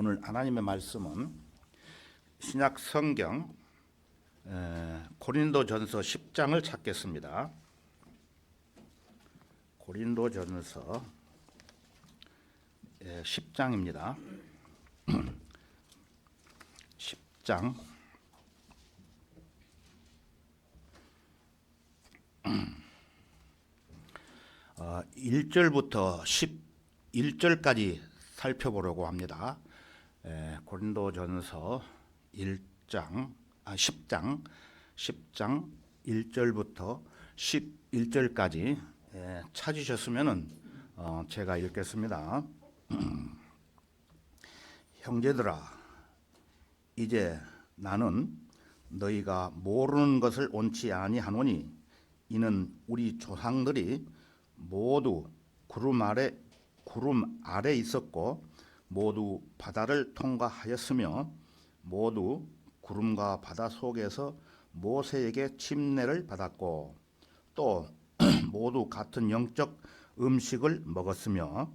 오늘 하나님의 말씀은 신약 성경 고린도전서 10장을 찾겠습니다. 고린도전서 10장입니다. 10장 1절부터 11절까지 살펴보려고 합니다. 고린도전서 10장 1절부터 11절까지 찾으셨으면 제가 읽겠습니다. 형제들아, 이제 나는 너희가 모르는 것을 원치 아니하노니 이는 우리 조상들이 모두 구름 아래 있었고 모두 바다를 통과하였으며 모두 구름과 바다 속에서 모세에게 침례를 받았고 또 모두 같은 영적 음식을 먹었으며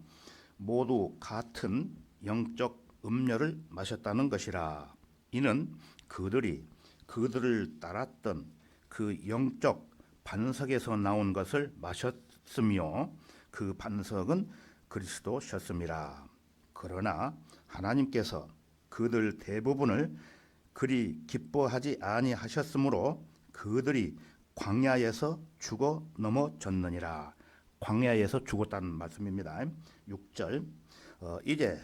모두 같은 영적 음료를 마셨다는 것이라. 이는 그들이 그들을 따랐던 그 영적 반석에서 나온 것을 마셨으며 그 반석은 그리스도셨음이라. 그러나 하나님께서 그들 대부분을 그리 기뻐하지 아니하셨으므로 그들이 광야에서 죽어 넘어졌느니라. 광야에서 죽었다는 말씀입니다. 6절 이제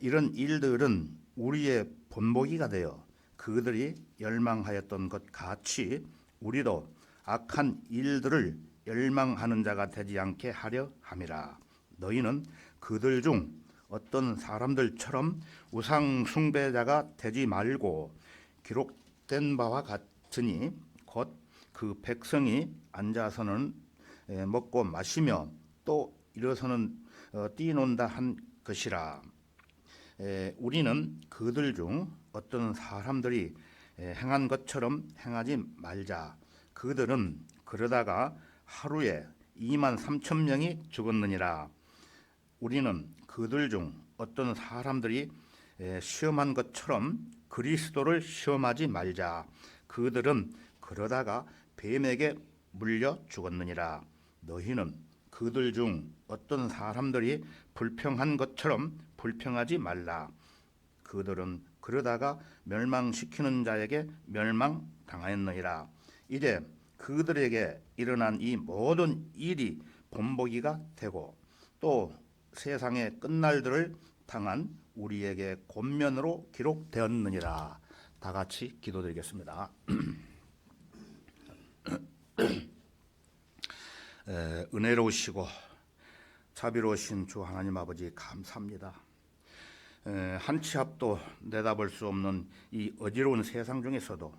이런 일들은 우리의 본보기가 되어 그들이 열망하였던 것 같이 우리도 악한 일들을 열망하는 자가 되지 않게 하려 함이라. 너희는 그들 중 어떤 사람들처럼 우상 숭배자가 되지 말고 기록된 바와 같으니 곧 그 백성이 앉아서는 먹고 마시며 또 일어서는 뛰논다 한 것이라. 우리는 그들 중 어떤 사람들이 행한 것처럼 행하지 말자. 그들은 그러다가 하루에 23,000명이 죽었느니라. 우리는 그들 중 어떤 사람들이 시험한 것처럼 그리스도를 시험하지 말자. 그들은 그러다가 뱀에게 물려 죽었느니라. 너희는 그들 중 어떤 사람들이 불평한 것처럼 불평하지 말라. 그들은 그러다가 멸망시키는 자에게 멸망당하였느니라. 이제 그들에게 일어난 이 모든 일이 본보기가 되고 또 세상의 끝날들을 당한 우리에게 권면으로 기록되었느니라. 다 같이 기도드리겠습니다. 은혜로우시고 자비로우신 주 하나님 아버지 감사합니다. 한 치 앞도 내다볼 수 없는 이 어지러운 세상 중에서도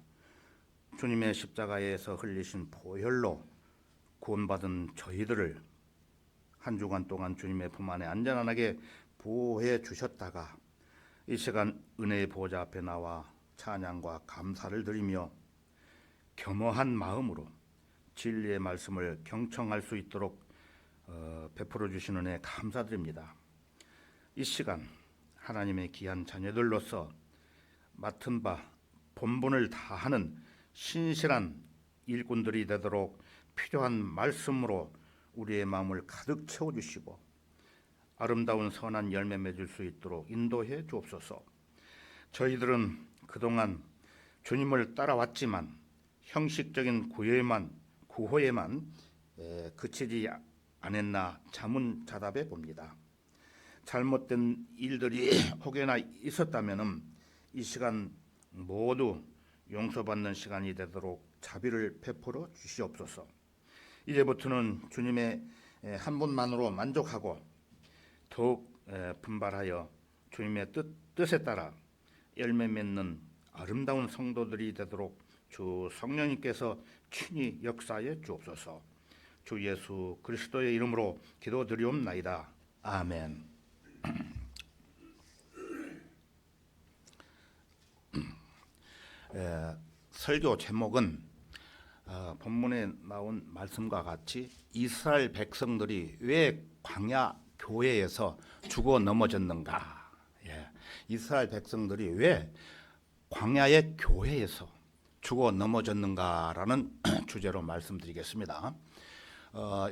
주님의 십자가에서 흘리신 보혈로 구원받은 저희들을 한 주간 동안 주님의 품 안에 안전하게 보호해 주셨다가 이 시간 은혜의 보좌 앞에 나와 찬양과 감사를 드리며 겸허한 마음으로 진리의 말씀을 경청할 수 있도록 베풀어 주신 은혜 감사드립니다. 이 시간 하나님의 귀한 자녀들로서 맡은 바 본분을 다하는 신실한 일꾼들이 되도록 필요한 말씀으로 우리의 마음을 가득 채워주시고 아름다운 선한 열매 맺을 수 있도록 인도해 주옵소서. 저희들은 그동안 주님을 따라왔지만 형식적인 구호에만 그치지 않았나 자문자답해 봅니다. 잘못된 일들이 혹여나 있었다면 이 시간 모두 용서받는 시간이 되도록 자비를 베풀어 주시옵소서. 이제부터는 주님의 한 분만으로 만족하고 더욱 분발하여 주님의 뜻에 따라 열매 맺는 아름다운 성도들이 되도록 주 성령님께서 친히 역사해 주옵소서. 주 예수 그리스도의 이름으로 기도드리옵나이다. 아멘. 설교 제목은 본문에 나온 말씀과 같이 이스라엘 백성들이 왜 광야 교회에서 죽어 넘어졌는가. 예. 이스라엘 백성들이 왜 광야의 교회에서 죽어 넘어졌는가라는 주제로 말씀드리겠습니다.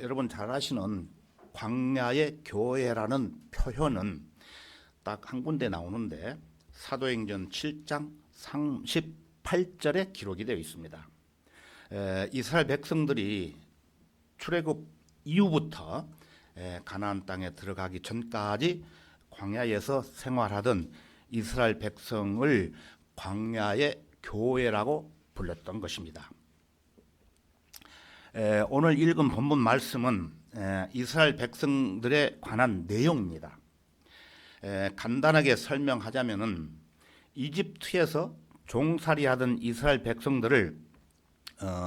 여러분 잘 아시는 광야의 교회라는 표현은 딱 한 군데 나오는데 사도행전 7장 38절에 기록이 되어 있습니다. 이스라엘 백성들이 출애굽 이후부터 가나안 땅에 들어가기 전까지 광야에서 생활하던 이스라엘 백성을 광야의 교회라고 불렀던 것입니다. 오늘 읽은 본문 말씀은 이스라엘 백성들에 관한 내용입니다. 간단하게 설명하자면은 이집트에서 종살이하던 이스라엘 백성들을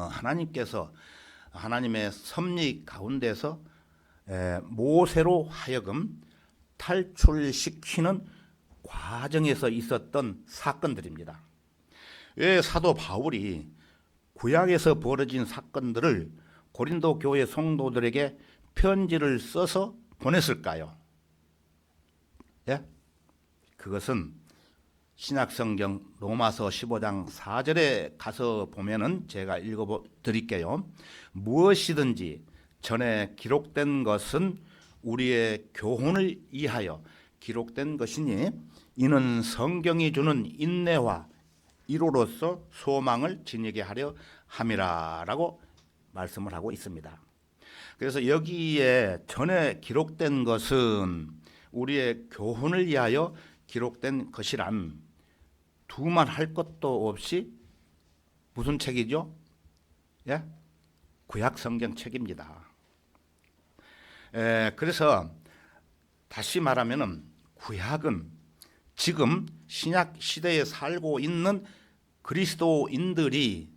하나님께서 하나님의 섭리 가운데서 모세로 하여금 탈출시키는 과정에서 있었던 사건들입니다. 왜 사도 바울이 구약에서 벌어진 사건들을 고린도 교회 성도들에게 편지를 써서 보냈을까요? 예? 그것은 신약성경 로마서 15장 4절에 가서 보면은 제가 읽어드릴게요. 무엇이든지 전에 기록된 것은 우리의 교훈을 위하여 기록된 것이니 이는 성경이 주는 인내와 이로로서 소망을 지니게 하려 함이라라고 말씀을 하고 있습니다. 그래서 여기에 전에 기록된 것은 우리의 교훈을 위하여 기록된 것이란 두말 할 것도 없이 무슨 책이죠? 예? 구약 성경 책입니다. 그래서 다시 말하면은 구약은 지금 신약 시대에 살고 있는 그리스도인들이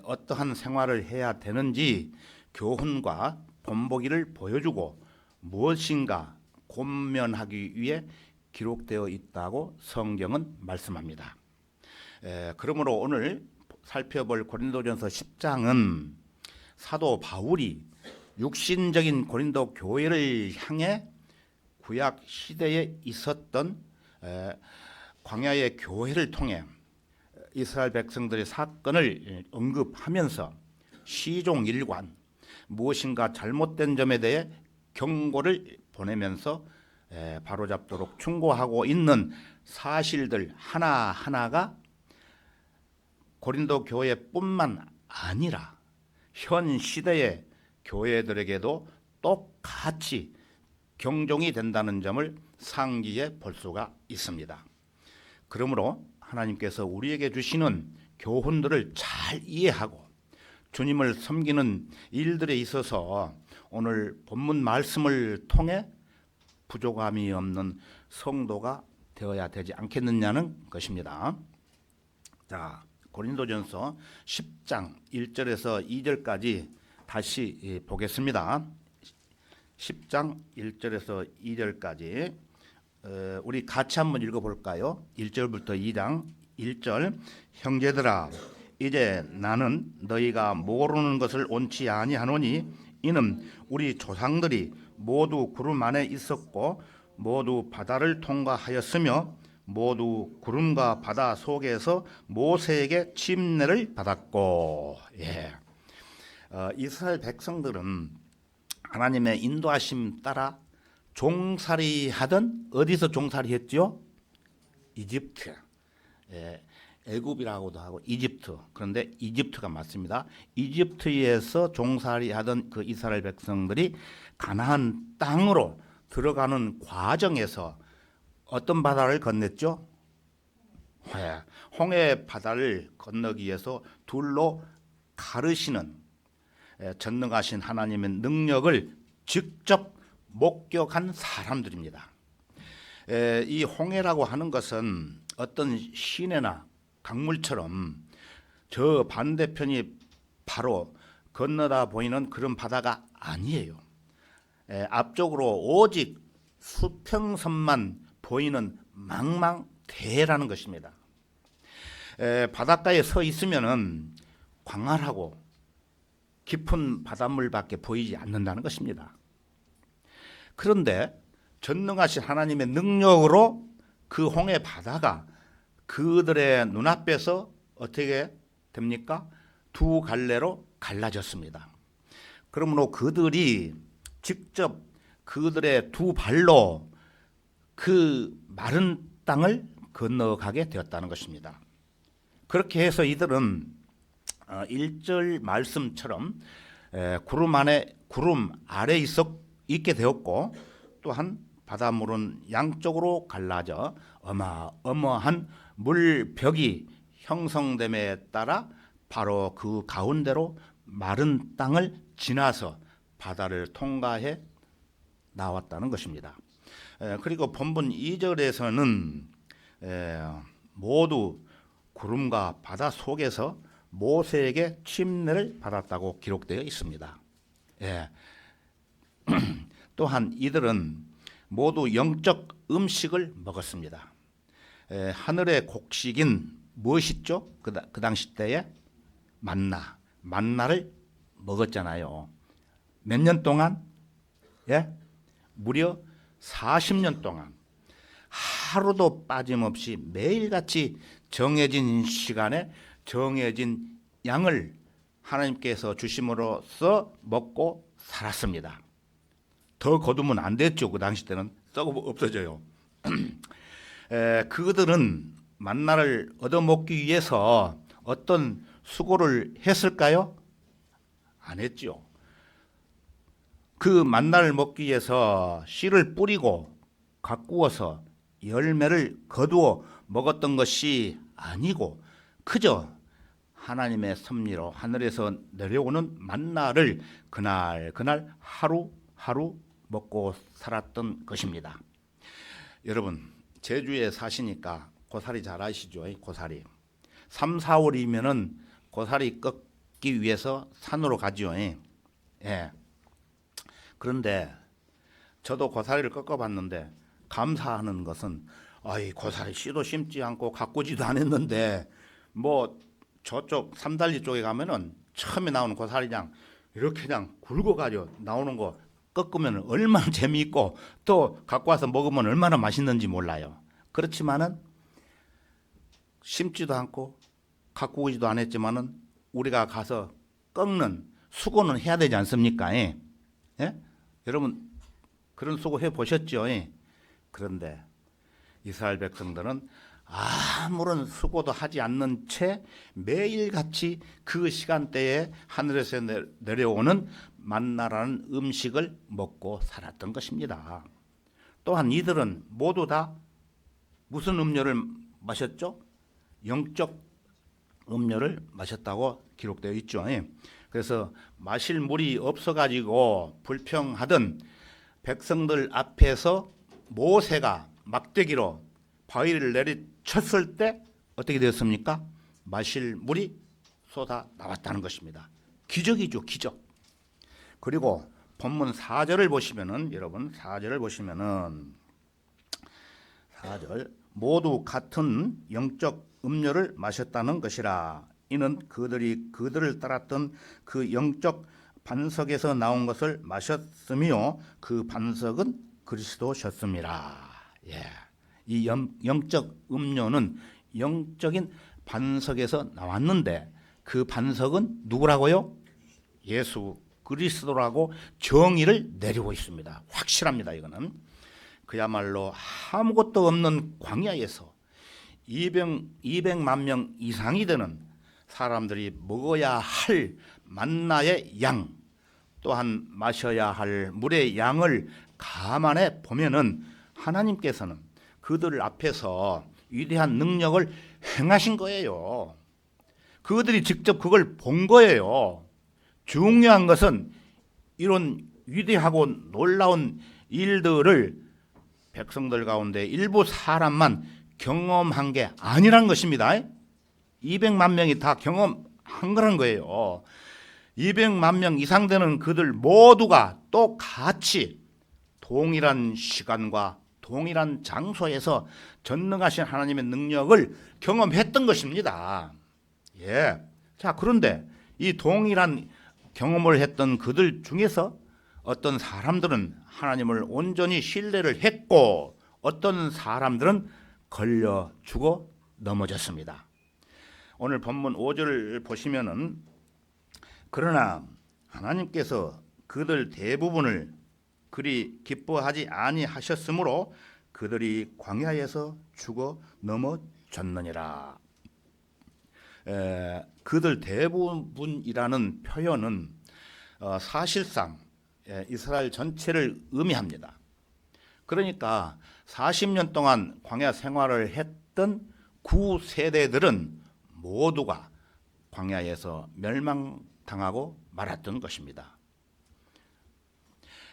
어떠한 생활을 해야 되는지 교훈과 본보기를 보여주고 무엇인가 권면하기 위해 기록되어 있다고 성경은 말씀합니다. 그러므로 오늘 살펴볼 고린도전서 10장은 사도 바울이 육신적인 고린도 교회를 향해 구약 시대에 있었던 광야의 교회를 통해 이스라엘 백성들의 사건을 언급하면서 시종일관 무엇인가 잘못된 점에 대해 경고를 보내면서 바로잡도록 충고하고 있는 사실들 하나하나가 고린도 교회뿐만 아니라 현 시대의 교회들에게도 똑같이 경종이 된다는 점을 상기해 볼 수가 있습니다. 그러므로 하나님께서 우리에게 주시는 교훈들을 잘 이해하고 주님을 섬기는 일들에 있어서 오늘 본문 말씀을 통해 부족함이 없는 성도가 되어야 되지 않겠느냐는 것입니다. 자, 고린도전서 10장 1절에서 2절까지 다시 보겠습니다. 10장 1절에서 2절까지 우리 같이 한번 읽어볼까요? 1절부터 2장 1절 형제들아 이제 나는 너희가 모르는 것을 원치 아니하노니 이는 우리 조상들이 모두 구름 안에 있었고 모두 바다를 통과하였으며 모두 구름과 바다 속에서 모세에게 침례를 받았고 이스라엘 백성들은 하나님의 인도하심 따라 종살이하던 어디서 종살이했죠? 이집트. 애굽이라고도 하고 이집트. 그런데 이집트가 맞습니다. 이집트에서 종살이하던 그 이스라엘 백성들이 가나안 땅으로 들어가는 과정에서 어떤 바다를 건넜죠? 홍해 바다를 건너기 위해서 둘로 가르시는 전능하신 하나님의 능력을 직접 목격한 사람들입니다. 이 홍해라고 하는 것은 어떤 시내나 강물처럼 저 반대편이 바로 건너다 보이는 그런 바다가 아니에요. 앞쪽으로 오직 수평선만 보이는 망망대해라는 것입니다. 바닷가에 서 있으면은 광활하고 깊은 바닷물밖에 보이지 않는다는 것입니다. 그런데 전능하신 하나님의 능력으로 그 홍해 바다가 그들의 눈앞에서 어떻게 됩니까? 두 갈래로 갈라졌습니다. 그러므로 그들이 직접 그들의 두 발로 그 마른 땅을 건너가게 되었다는 것입니다. 그렇게 해서 이들은 1절 말씀처럼 구름 아래 있게 되었고, 또한 바닷물은 양쪽으로 갈라져 어마어마한 물벽이 형성됨에 따라 바로 그 가운데로 마른 땅을 지나서 바다를 통과해 나왔다는 것입니다. 그리고 본문 2절에서는 모두 구름과 바다 속에서 모세에게 침례를 받았다고 기록되어 있습니다. 또한 이들은 모두 영적 음식을 먹었습니다. 하늘의 곡식인 무엇이죠? 그 당시 때에 만나를 먹었잖아요. 몇 년 동안? 무려 40년 동안 하루도 빠짐없이 매일같이 정해진 시간에 정해진 양을 하나님께서 주심으로써 먹고 살았습니다. 더 거두면 안 됐죠. 그 당시 때는 썩어 없어져요. 그들은 만나를 얻어먹기 위해서 어떤 수고를 했을까요? 안 했죠. 그 만나를 먹기 위해서 씨를 뿌리고 가꾸어서 열매를 거두어 먹었던 것이 아니고 그저 하나님의 섭리로 하늘에서 내려오는 만나를 그날 하루 먹고 살았던 것입니다. 여러분, 제주에 사시니까 고사리 잘 아시죠? 고사리 3, 4월이면은 고사리 꺾기 위해서 산으로 가죠. 그런데 저도 고사리를 꺾어봤는데 감사하는 것은 고사리 씨도 심지 않고 가꾸지도 않았는데 뭐 저쪽 삼달리 쪽에 가면은 처음에 나오는 고사리장 이렇게 그냥 굵어가지고 나오는 거 꺾으면 얼마나 재미있고 또 갖고 와서 먹으면 얼마나 맛있는지 몰라요. 그렇지만은 심지도 않고 가꾸지도 않았지만은 우리가 가서 꺾는 수고는 해야 되지 않습니까? 여러분 그런 수고 해 보셨죠? 그런데 이스라엘 백성들은 아무런 수고도 하지 않는 채 매일같이 그 시간대에 하늘에서 내려오는 만나라는 음식을 먹고 살았던 것입니다. 또한 이들은 모두 다 무슨 음료를 마셨죠? 영적 음료를 마셨다고 기록되어 있죠. 그래서 마실 물이 없어가지고 불평하던 백성들 앞에서 모세가 막대기로 바위를 내리쳤을 때 어떻게 되었습니까? 마실 물이 쏟아 나왔다는 것입니다. 기적이죠, 기적. 그리고 본문 4절을 보시면은 여러분 4절을 보시면은 4절 모두 같은 영적 음료를 마셨다는 것이라. 이는 그들을 따랐던 그 영적 반석에서 나온 것을 마셨으며 그 반석은 그리스도셨습니다. 이 영적 음료는 영적인 반석에서 나왔는데 그 반석은 누구라고요? 예수 그리스도라고 정의를 내리고 있습니다. 확실합니다. 이거는 그야말로 아무것도 없는 광야에서 200만 명 이상이 되는 사람들이 먹어야 할 만나의 양, 또한 마셔야 할 물의 양을 감안해 보면은 하나님께서는 그들 앞에서 위대한 능력을 행하신 거예요. 그들이 직접 그걸 본 거예요. 중요한 것은 이런 위대하고 놀라운 일들을 백성들 가운데 일부 사람만 경험한 게 아니란 것입니다. 200만 명이 다 경험한 거란 거예요. 200만 명 이상 되는 그들 모두가 똑같이 동일한 시간과 동일한 장소에서 전능하신 하나님의 능력을 경험했던 것입니다. 자, 그런데 이 동일한 경험을 했던 그들 중에서 어떤 사람들은 하나님을 온전히 신뢰를 했고 어떤 사람들은 걸려 죽어 넘어졌습니다. 오늘 본문 5절 보시면은 그러나 하나님께서 그들 대부분을 그리 기뻐하지 아니하셨으므로 그들이 광야에서 죽어 넘어졌느니라. 그들 대부분이라는 표현은 사실상 이스라엘 전체를 의미합니다. 그러니까 40년 동안 광야 생활을 했던 구세대들은 모두가 광야에서 멸망당하고 말았던 것입니다.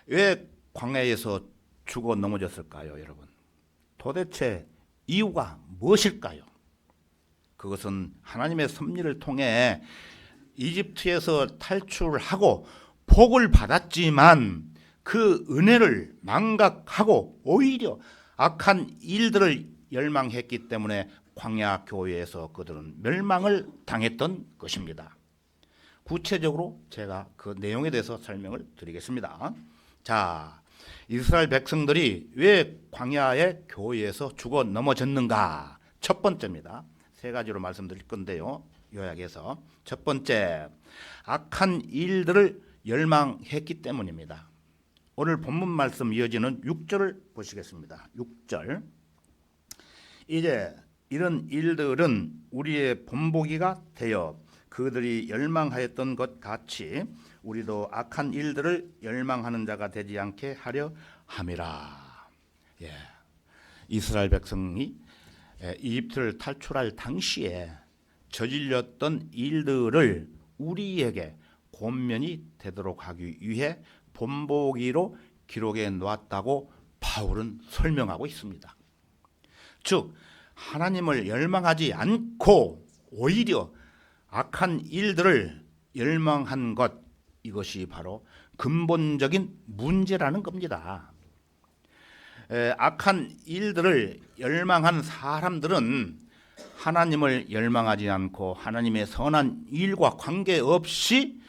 왜 광야에서 죽어 넘어졌을까요, 여러분? 도대체 이유가 무엇일까요? 그것은 하나님의 섭리를 통해 이집트에서 탈출하고 복을 받았지만 그 은혜를 망각하고 오히려 악한 일들을 열망했기 때문에 광야 교회에서 그들은 멸망을 당했던 것입니다. 구체적으로 제가 그 내용에 대해서 설명을 드리겠습니다. 자, 이스라엘 백성들이 왜 광야의 교회에서 죽어 넘어졌는가? 첫 번째입니다. 세 가지로 말씀드릴 건데요. 요약해서 첫 번째, 악한 일들을 열망했기 때문입니다. 오늘 본문 말씀 이어지는 6절을 보시겠습니다. 6절. 이제 이런 일들은 우리의 본보기가 되어 그들이 열망하였던 것 같이 우리도 악한 일들을 열망하는 자가 되지 않게 하려 함이라. 이스라엘 백성이 이집트를 탈출할 당시에 저질렀던 일들을 우리에게 권면이 되도록 하기 위해 본보기로 기록해 놓았다고 바울은 설명하고 있습니다. 즉 하나님을 열망하지 않고 오히려 악한 일들을 열망한 것, 이것이 바로 근본적인 문제라는 겁니다. 악한 일들을 열망한 사람들은 하나님을 열망하지 않고 하나님의 선한 일과 관계없이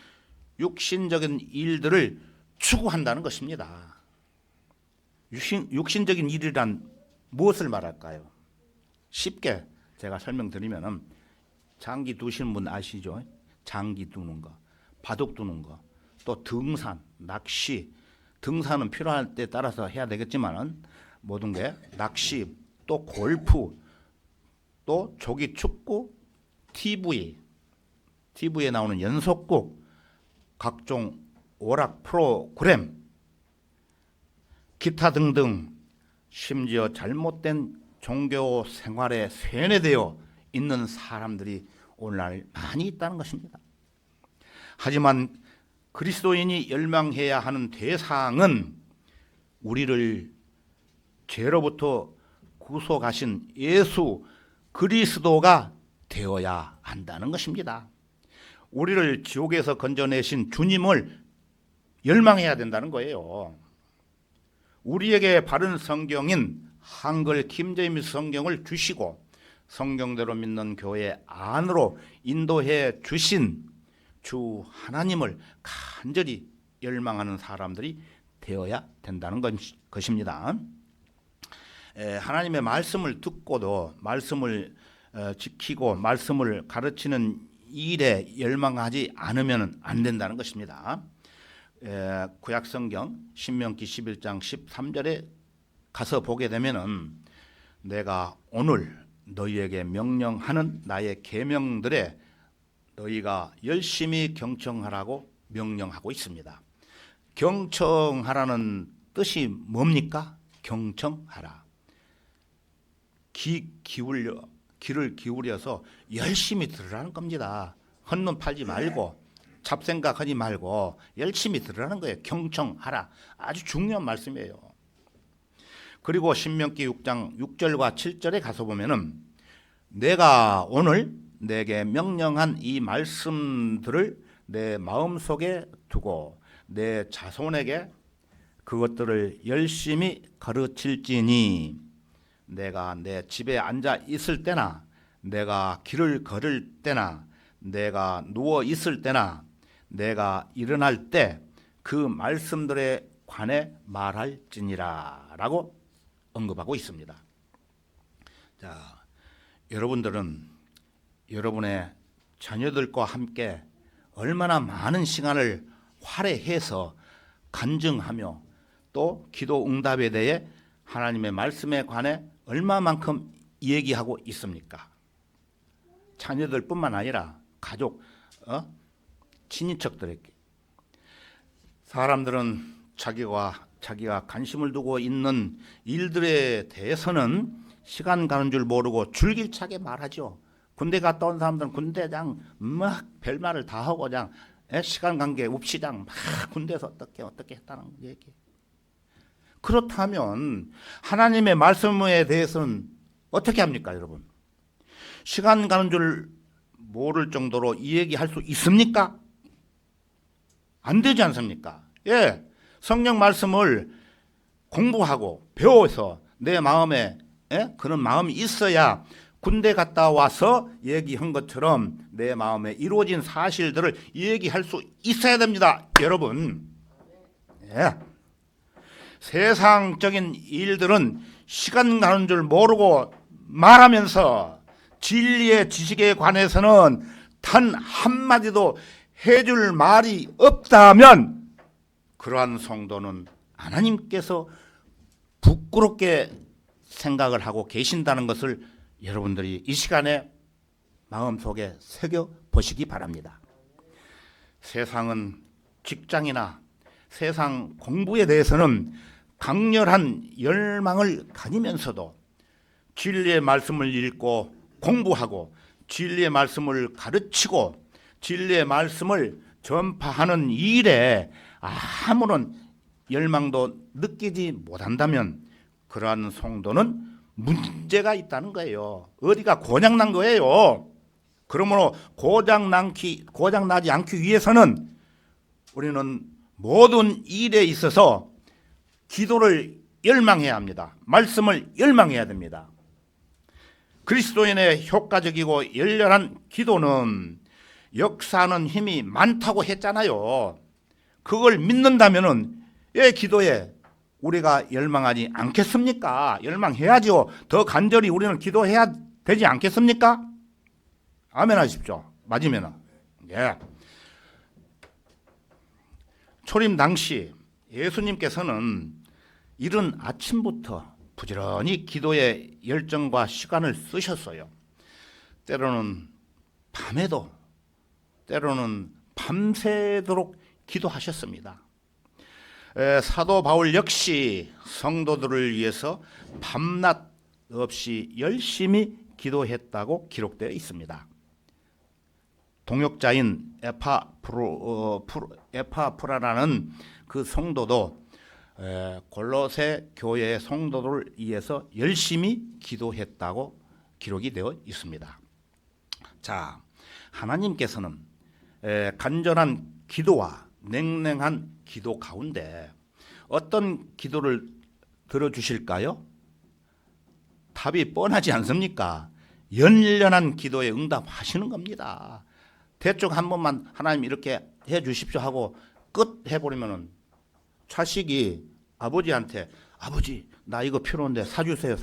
육신적인 일들을 추구한다는 것입니다. 육신적인 일이란 무엇을 말할까요? 쉽게 제가 설명드리면 장기 두시는 분 아시죠? 장기 두는 거, 바둑 두는 거, 또 등산, 낚시. 등산은 필요할 때 따라서 해야 되겠지만은 모든 게 낚시, 또 골프, 또 조기 축구, TV에 나오는 연속극, 각종 오락 프로그램, 기타 등등, 심지어 잘못된 종교 생활에 세뇌되어 있는 사람들이 오늘날 많이 있다는 것입니다. 하지만 그리스도인이 열망해야 하는 대상은 우리를 죄로부터 구속하신 예수 그리스도가 되어야 한다는 것입니다. 우리를 지옥에서 건져내신 주님을 열망해야 된다는 거예요. 우리에게 바른 성경인 한글 킴제임스 성경을 주시고 성경대로 믿는 교회 안으로 인도해 주신 주 하나님을 간절히 열망하는 사람들이 되어야 된다는 것입니다. 하나님의 말씀을 듣고도 말씀을 지키고 말씀을 가르치는 일에 열망하지 않으면 안 된다는 것입니다. 구약성경 신명기 11장 13절에 가서 보게 되면은 내가 오늘 너희에게 명령하는 나의 계명들에 너희가 열심히 경청하라고 명령하고 있습니다. 경청하라는 뜻이 뭡니까? 경청하라. 귀를 기울여서 열심히 들으라는 겁니다. 헛눈 팔지 말고 잡생각하지 말고 열심히 들으라는 거예요. 경청하라. 아주 중요한 말씀이에요. 그리고 신명기 6장 6절과 7절에 가서 보면은 내가 오늘 내게 명령한 이 말씀들을 내 마음속에 두고 내 자손에게 그것들을 열심히 가르칠지니 내가 내 집에 앉아 있을 때나 내가 길을 걸을 때나 내가 누워 있을 때나 내가 일어날 때 그 말씀들에 관해 말할지니라 라고 언급하고 있습니다. 자, 여러분들은 여러분의 자녀들과 함께 얼마나 많은 시간을 할애해서 간증하며 또 기도 응답에 대해 하나님의 말씀에 관해 얼마만큼 얘기하고 있습니까? 자녀들뿐만 아니라 가족, 친인척들에게. 사람들은 자기가 관심을 두고 있는 일들에 대해서는 시간 가는 줄 모르고 줄기차게 말하죠. 군대 갔다 온 사람들은 군대장 막 별말을 다 하고 그냥 시간 관계 없이 그냥 막 군대에서 어떻게 했다는 얘기. 그렇다면 하나님의 말씀에 대해서는 어떻게 합니까, 여러분? 시간 가는 줄 모를 정도로 이 얘기할 수 있습니까? 안 되지 않습니까? 예, 성경 말씀을 공부하고 배워서 내 마음에 그런 마음이 있어야 군대 갔다 와서 얘기한 것처럼 내 마음에 이루어진 사실들을 얘기할 수 있어야 됩니다, 여러분. 예. 세상적인 일들은 시간 가는 줄 모르고 말하면서 진리의 지식에 관해서는 단 한마디도 해줄 말이 없다면 그러한 성도는 하나님께서 부끄럽게 생각을 하고 계신다는 것을 여러분들이 이 시간에 마음속에 새겨 보시기 바랍니다. 세상은 직장이나 세상 공부에 대해서는 강렬한 열망을 가지면서도 진리의 말씀을 읽고 공부하고 진리의 말씀을 가르치고 진리의 말씀을 전파하는 일에 아무런 열망도 느끼지 못한다면 그러한 성도는 문제가 있다는 거예요. 어디가 고장난 거예요. 그러므로 고장나지 않기 위해서는 우리는 모든 일에 있어서 기도를 열망해야 합니다. 말씀을 열망해야 됩니다. 그리스도인의 효과적이고 열렬한 기도는 역사하는 힘이 많다고 했잖아요. 그걸 믿는다면은 기도에 우리가 열망하지 않겠습니까? 열망해야죠. 더 간절히 우리는 기도해야 되지 않겠습니까? 아멘 하십시오. 맞으면은. 예. 초림 당시 예수님께서는 이른 아침부터 부지런히 기도에 열정과 시간을 쓰셨어요. 때로는 밤에도 때로는 밤새도록 기도하셨습니다. 사도 바울 역시 성도들을 위해서 밤낮 없이 열심히 기도했다고 기록되어 있습니다. 동역자인 에파프라라는 그 성도도 골로새 교회의 성도들을 위해서 열심히 기도했다고 기록이 되어 있습니다. 자, 하나님께서는 간절한 기도와 냉랭한 기도 가운데 어떤 기도를 들어주실까요? 답이 뻔하지 않습니까? 연련한 기도에 응답하시는 겁니다. 대충 한 번만 하나님 이렇게 해 주십시오 하고 끝 해버리면은 자식이 아버지한테 아버지 나 이거 필요한데 사주세요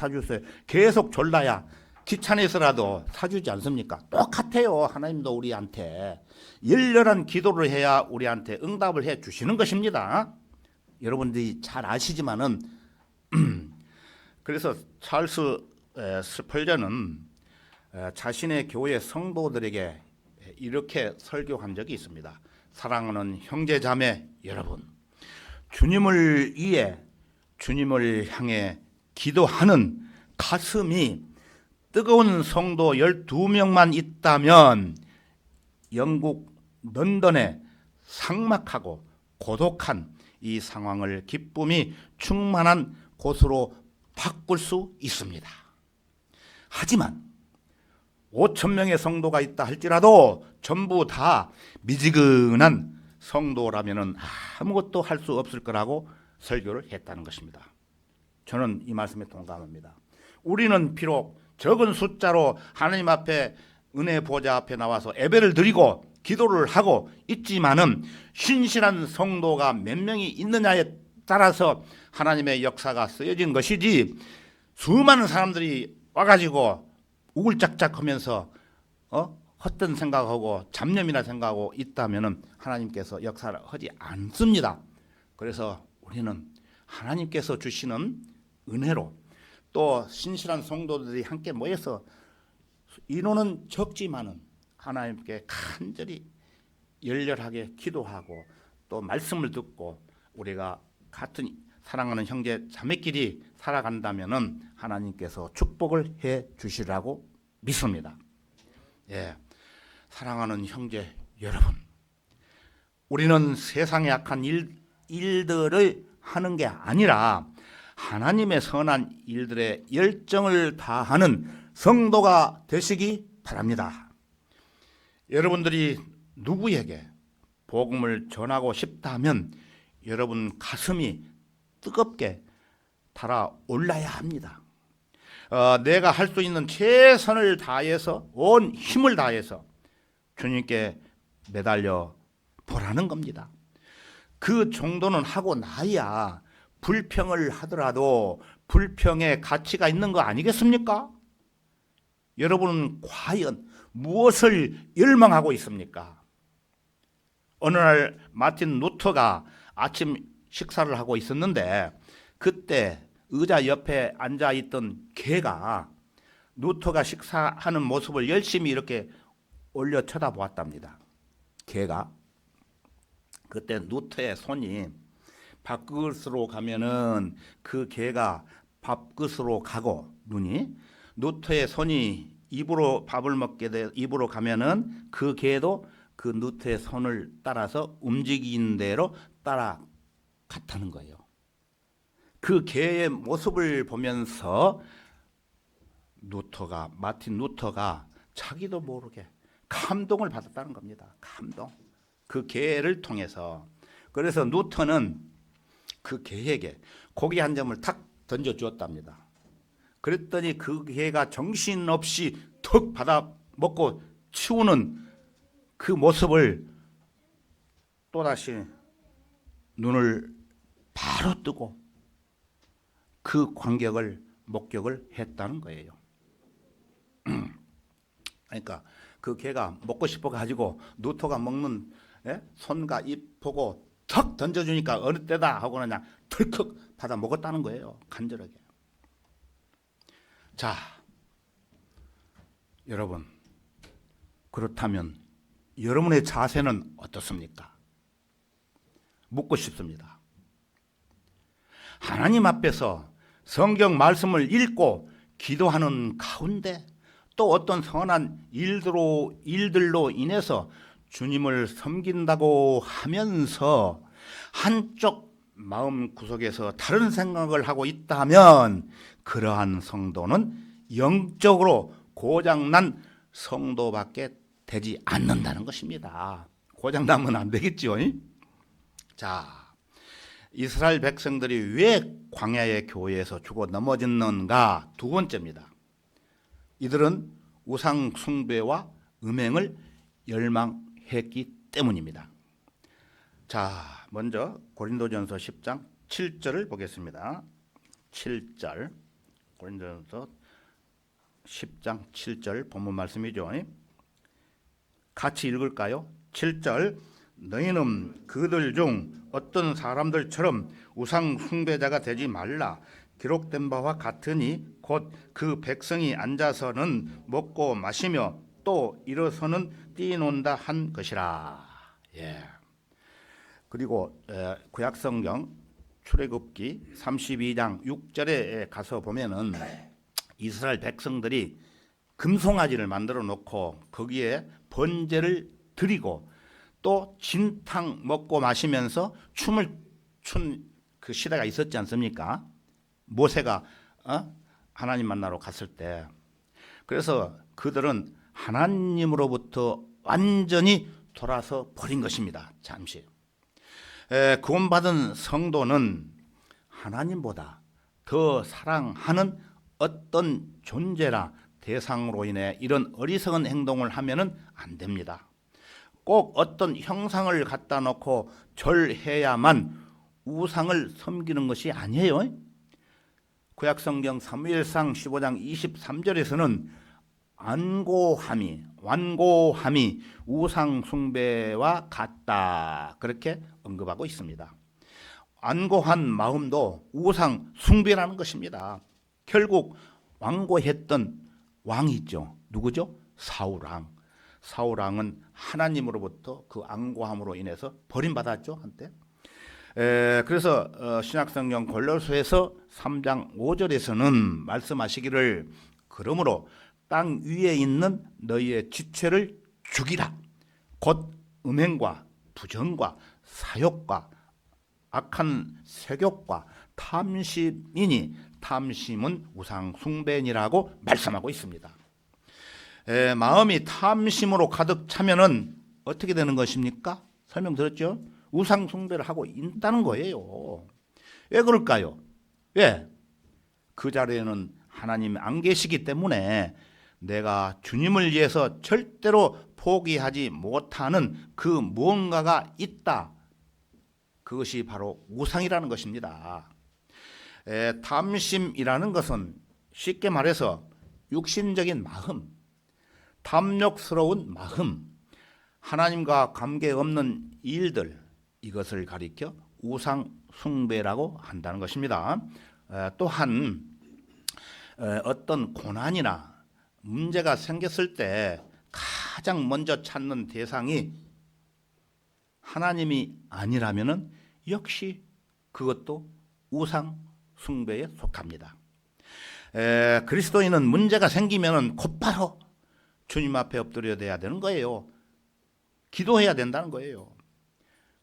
계속 졸라야 귀찮아서라도 사주지 않습니까? 똑같아요. 하나님도 우리한테 열렬한 기도를 해야 우리한테 응답을 해 주시는 것입니다. 여러분들이 잘 아시지만은 그래서 찰스 스펄전은 자신의 교회 성도들에게 이렇게 설교한 적이 있습니다. 사랑하는 형제 자매 여러분, 주님을 위해 주님을 향해 기도하는 가슴이 뜨거운 성도 12명만 있다면 영국 런던의 삭막하고 고독한 이 상황을 기쁨이 충만한 곳으로 바꿀 수 있습니다. 하지만 5,000명의 성도가 있다 할지라도 전부 다 미지근한 성도라면 아무것도 할 수 없을 거라고 설교를 했다는 것입니다. 저는 이 말씀에 동감합니다. 우리는 비록 적은 숫자로 하나님 앞에 은혜 보좌 앞에 나와서 예배를 드리고 기도를 하고 있지만은 신실한 성도가 몇 명이 있느냐에 따라서 하나님의 역사가 쓰여진 것이지 수많은 사람들이 와가지고 우글짝짝하면서 헛된 생각하고 잡념이나 생각하고 있다면은 하나님께서 역사를 하지 않습니다. 그래서 우리는 하나님께서 주시는 은혜로 또 신실한 성도들이 함께 모여서 인원은 적지만은 하나님께 간절히 열렬하게 기도하고 또 말씀을 듣고 우리가 같은 사랑하는 형제 자매끼리 살아간다면은 하나님께서 축복을 해 주시라고 믿습니다. 예, 사랑하는 형제 여러분, 우리는 세상에 악한 일들을 하는 게 아니라 하나님의 선한 일들에 열정을 다하는 성도가 되시기 바랍니다. 여러분들이 누구에게 복음을 전하고 싶다면 여러분 가슴이 뜨겁게 달아올라야 합니다. 내가 할 수 있는 최선을 다해서 온 힘을 다해서 주님께 매달려 보라는 겁니다. 그 정도는 하고 나야 불평을 하더라도 불평의 가치가 있는 거 아니겠습니까? 여러분은 과연 무엇을 열망하고 있습니까? 어느 날 마틴 루터가 아침 식사를 하고 있었는데 그때 의자 옆에 앉아있던 개가 루터가 식사하는 모습을 열심히 이렇게 올려 쳐다보았답니다. 개가. 그때 루터의 손이 밥그릇으로 가면은 그 개가 밥그릇으로 가고 눈이 루터의 손이 입으로 밥을 먹게 돼 입으로 가면은 그 개도 그 루터의 손을 따라서 움직이는 대로 따라갔다는 거예요. 그 개의 모습을 보면서 마틴 루터가 자기도 모르게 감동을 받았다는 겁니다. 감동. 그 개를 통해서. 그래서 루터는 그 개에게 고기 한 점을 탁 던져 주었답니다. 그랬더니 그 개가 정신없이 턱 받아 먹고 치우는 그 모습을 또다시 눈을 바로 뜨고 그 목격을 했다는 거예요. 그러니까 그 개가 먹고 싶어 가지고 루터가 먹는 손과 입 보고 턱 던져주니까 어느 때다 하고 그냥 덜컥 받아 먹었다는 거예요. 간절하게. 자, 여러분, 그렇다면 여러분의 자세는 어떻습니까? 묻고 싶습니다. 하나님 앞에서 성경 말씀을 읽고 기도하는 가운데 또 어떤 선한 일들로 인해서 주님을 섬긴다고 하면서 한쪽 마음 구석에서 다른 생각을 하고 있다면 그러한 성도는 영적으로 고장난 성도밖에 되지 않는다는 것입니다. 고장나면 안 되겠죠. 자, 이스라엘 백성들이 왜 광야의 교회에서 죽어 넘어졌는가? 두 번째입니다. 이들은 우상 숭배와 음행을 열망했기 때문입니다. 자, 먼저 고린도전서 10장 7절을 보겠습니다. 7절, 고린도전서 10장 7절 본문 말씀이죠. 같이 읽을까요? 7절, 너희는 그들 중 어떤 사람들처럼 우상 숭배자가 되지 말라. 기록된 바와 같으니 곧 그 백성이 앉아서는 먹고 마시며 또 일어서는 뛰논다 한 것이라. 예. 그리고 구약성경 출애굽기 32장 6절에 가서 보면은 이스라엘 백성들이 금송아지를 만들어 놓고 거기에 번제를 드리고 또 진탕 먹고 마시면서 춤을 춘 그 시대가 있었지 않습니까? 모세가 하나님 만나러 갔을 때. 그래서 그들은 하나님으로부터 완전히 돌아서 버린 것입니다. 잠시. 구원받은 성도는 하나님보다 더 사랑하는 어떤 존재나 대상으로 인해 이런 어리석은 행동을 하면은 안 됩니다. 꼭 어떤 형상을 갖다 놓고 절해야만 우상을 섬기는 것이 아니에요. 구약성경 사무엘상 15장 23절에서는 완고함이 우상 숭배와 같다, 그렇게 언급하고 있습니다. 완고한 마음도 우상 숭배라는 것입니다. 결국 완고했던 왕이 있죠. 누구죠? 사울왕은 하나님으로부터 그 완고함으로 인해서 버림받았죠, 한때. 그래서 신약성경 골로새서 3장 5절에서는 말씀하시기를, 그러므로 땅 위에 있는 너희의 지체를 죽이라. 곧 음행과 부정과 사욕과 악한 세욕과 탐심이니 탐심은 우상 숭배니라고 말씀하고 있습니다. 마음이 탐심으로 가득 차면은 어떻게 되는 것입니까? 설명드렸죠? 우상 숭배를 하고 있다는 거예요. 왜 그럴까요? 왜? 그 자리에는 하나님이 안 계시기 때문에 내가 주님을 위해서 절대로 포기하지 못하는 그 무언가가 있다. 그것이 바로 우상이라는 것입니다. 탐심이라는 것은 쉽게 말해서 육신적인 마음, 탐욕스러운 마음, 하나님과 관계없는 일들, 이것을 가리켜 우상 숭배라고 한다는 것입니다. 또한 어떤 고난이나 문제가 생겼을 때 가장 먼저 찾는 대상이 하나님이 아니라면 역시 그것도 우상 숭배에 속합니다. 그리스도인은 문제가 생기면 곧바로 주님 앞에 엎드려야 되는 거예요. 기도해야 된다는 거예요.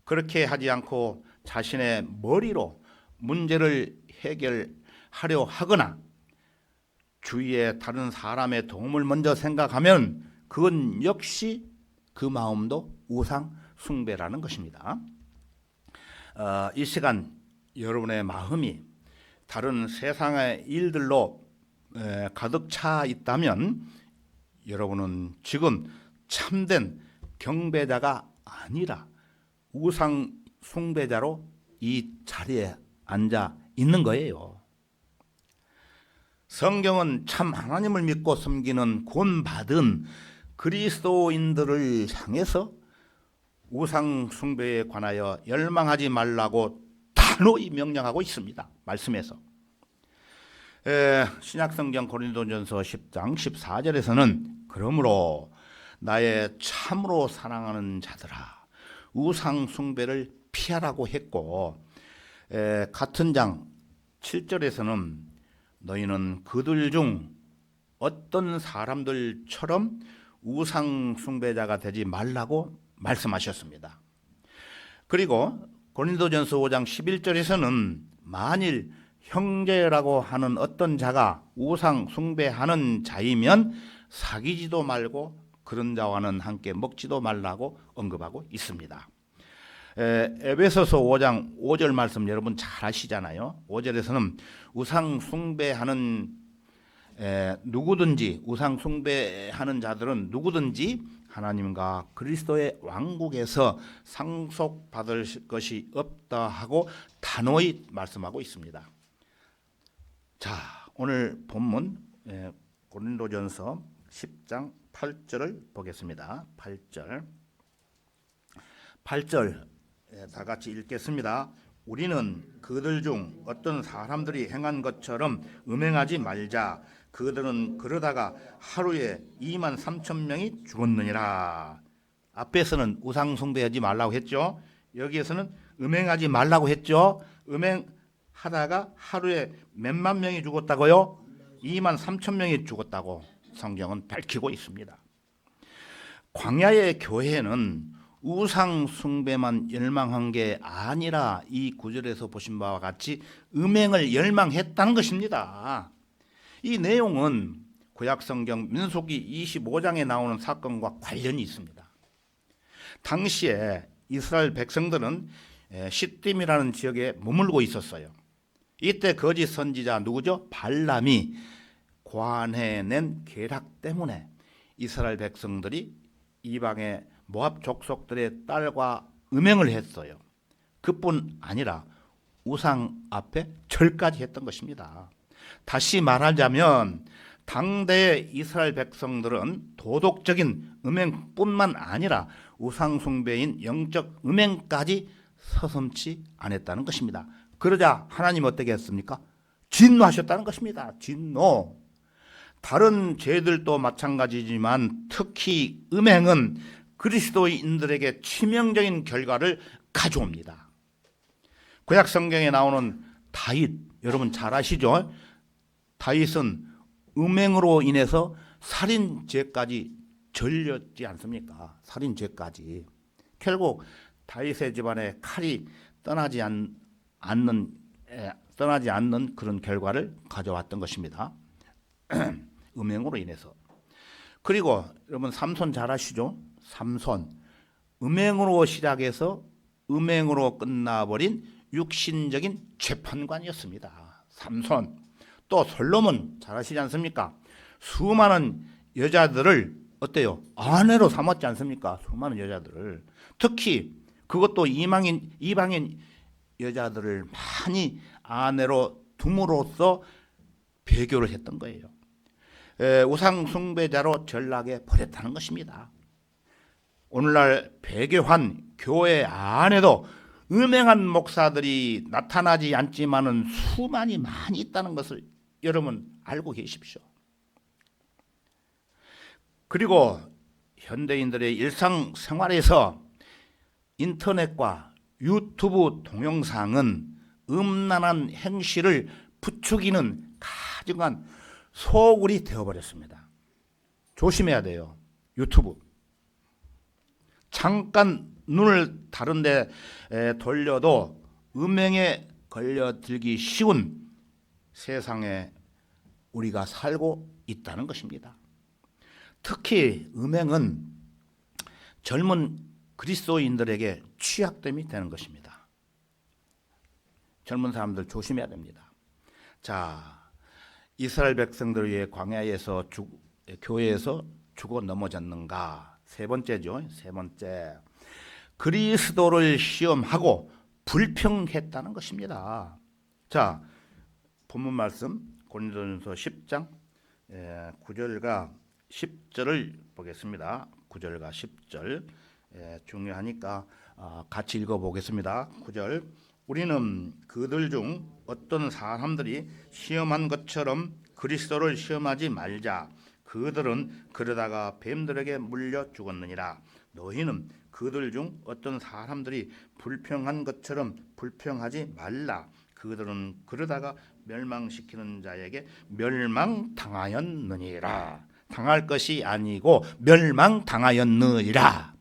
그렇게 하지 않고 자신의 머리로 문제를 해결하려 하거나 주위의 다른 사람의 도움을 먼저 생각하면 그건 역시 그 마음도 우상 숭배라는 것입니다. 이 시간 여러분의 마음이 다른 세상의 일들로 가득 차 있다면 여러분은 지금 참된 경배자가 아니라 우상 숭배자로 이 자리에 앉아 있는 거예요. 성경은 참 하나님을 믿고 섬기는 구원받은 그리스도인들을 향해서 우상 숭배에 관하여 열망하지 말라고 단호히 명령하고 있습니다. 말씀에서. 신약성경 고린도전서 10장 14절에서는 그러므로 나의 참으로 사랑하는 자들아 우상 숭배를 피하라고 했고, 같은 장 7절에서는 너희는 그들 중 어떤 사람들처럼 우상 숭배자가 되지 말라고 말씀하셨습니다. 그리고 고린도전서 5장 11절에서는 만일 형제라고 하는 어떤 자가 우상 숭배하는 자이면 사귀지도 말고 그런 자와는 함께 먹지도 말라고 언급하고 있습니다. 에베소서 5장 5절 말씀 여러분 잘 아시잖아요. 5절에서는 우상 숭배하는 누구든지 우상 숭배하는 자들은 누구든지 하나님과 그리스도의 왕국에서 상속받을 것이 없다 하고 단호히 말씀하고 있습니다. 자, 오늘 본문 고린도전서 10장 8절을 보겠습니다. 8절 다 같이 읽겠습니다. 우리는 그들 중 어떤 사람들이 행한 것처럼 음행하지 말자. 그들은 그러다가 하루에 2만 3천 명이 죽었느니라. 앞에서는 우상 숭배하지 말라고 했죠. 여기에서는 음행하지 말라고 했죠. 음행하다가 하루에 몇만 명이 죽었다고요? 2만 3천 명이 죽었다고 성경은 밝히고 있습니다. 광야의 교회는 우상 숭배만 열망한 게 아니라 이 구절에서 보신 바와 같이 음행을 열망했다는 것입니다. 이 내용은 구약성경 민수기 25장에 나오는 사건과 관련이 있습니다. 당시에 이스라엘 백성들은 시딤이라는 지역에 머물고 있었어요. 이때 거짓 선지자 누구죠? 발람이 고안해낸 계략 때문에 이스라엘 백성들이 이방의 모압 족속들의 딸과 음행을 했어요. 그뿐 아니라 우상 앞에 절까지 했던 것입니다. 다시 말하자면 당대의 이스라엘 백성들은 도덕적인 음행뿐만 아니라 우상 숭배인 영적 음행까지 서슴지 않았다는 것입니다. 그러자 하나님 어떻게 했습니까? 진노하셨다는 것입니다. 진노. 다른 죄들도 마찬가지지만 특히 음행은 그리스도인들에게 치명적인 결과를 가져옵니다. 구약 성경에 나오는 다윗, 여러분 잘 아시죠? 다윗은 음행으로 인해서 살인죄까지 절렸지 않습니까? 살인죄까지. 결국 다윗의 집안에 칼이 떠나지 않는 그런 결과를 가져왔던 것입니다. 음행으로 인해서. 그리고 여러분 삼손 잘 아시죠? 삼손. 음행으로 시작해서 음행으로 끝나버린 육신적인 재판관이었습니다. 삼손. 또 솔로몬 잘 아시지 않습니까? 수많은 여자들을 어때요? 아내로 삼았지 않습니까? 수많은 여자들을. 특히 그것도 이방인 여자들을 많이 아내로 둠으로써 배교를 했던 거예요. 우상 숭배자로 전락해 버렸다는 것입니다. 오늘날 배교한 교회 안에도 음행한 목사들이 나타나지 않지만은 수많이 많이 있다는 것을 여러분 알고 계십시오. 그리고 현대인들의 일상생활에서 인터넷과 유튜브 동영상은 음란한 행실을 부추기는 가증한 소굴이 되어버렸습니다. 조심해야 돼요. 유튜브. 잠깐 눈을 다른 데 돌려도 음행에 걸려들기 쉬운 세상에 우리가 살고 있다는 것입니다. 특히 음행은 젊은 그리스도인들에게 취약됨이 되는 것입니다. 젊은 사람들 조심해야 됩니다. 자, 이스라엘 백성들 위해 광야에서 교회에서 죽어 넘어졌는가? 세 번째죠. 세 번째. 그리스도를 시험하고 불평했다는 것입니다. 자, 본문 말씀 고린도전서 10장 9절과 10절을 보겠습니다. 9절과 10절 중요하니까 같이 읽어보겠습니다. 9절. 우리는 그들 중 어떤 사람들이 시험한 것처럼 그리스도를 시험하지 말자. 그들은 그러다가 뱀들에게 물려 죽었느니라. 너희는 그들 중 어떤 사람들이 불평한 것처럼 불평하지 말라. 그들은 그러다가 멸망시키는 자에게 멸망당하였느니라. 당할 것이 아니고 멸망당하였느니라.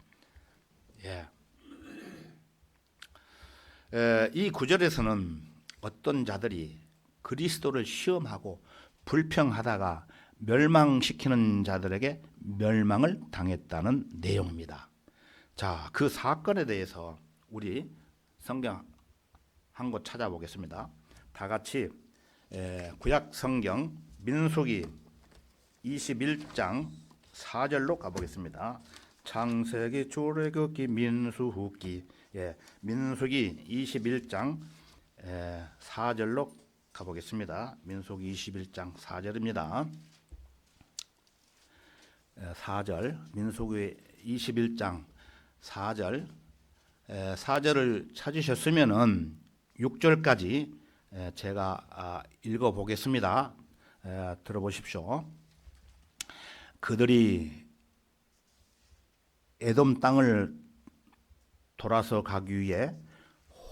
이 구절에서는 어떤 자들이 그리스도를 시험하고 불평하다가 멸망시키는 자들에게 멸망을 당했다는 내용입니다. 자, 그 사건에 대해서 우리 성경 한 곳 찾아보겠습니다. 다 같이 구약 성경 민수기 21장 4절로 가보겠습니다. 창세기, 출애굽기, 민수기. 민수기 21장 4절로 가보겠습니다. 민수기 21장 4절입니다. 4절, 민수기 21장 4절. 4절을 찾으셨으면은 6절까지 제가 읽어보겠습니다. 들어보십시오. 그들이 에돔 땅을 돌아서 가기 위해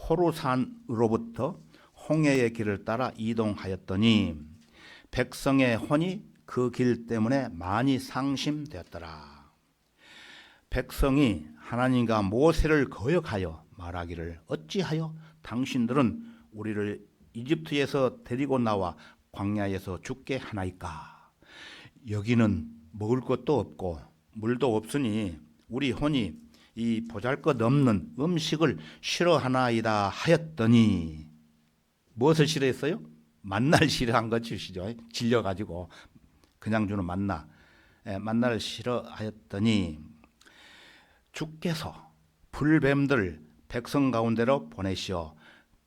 호르산으로부터 홍해의 길을 따라 이동하였더니 백성의 혼이 그 길 때문에 많이 상심되었더라. 백성이 하나님과 모세를 거역하여 말하기를 어찌하여 당신들은 우리를 이집트에서 데리고 나와 광야에서 죽게 하나이까. 여기는 먹을 것도 없고 물도 없으니 우리 혼이 이 보잘것없는 음식을 싫어하나이다 하였더니, 무엇을 싫어했어요? 만나를 싫어한 것이죠. 질려가지고 그냥 주는 만나를 싫어하였더니 주께서 불뱀들 백성 가운데로 보내시어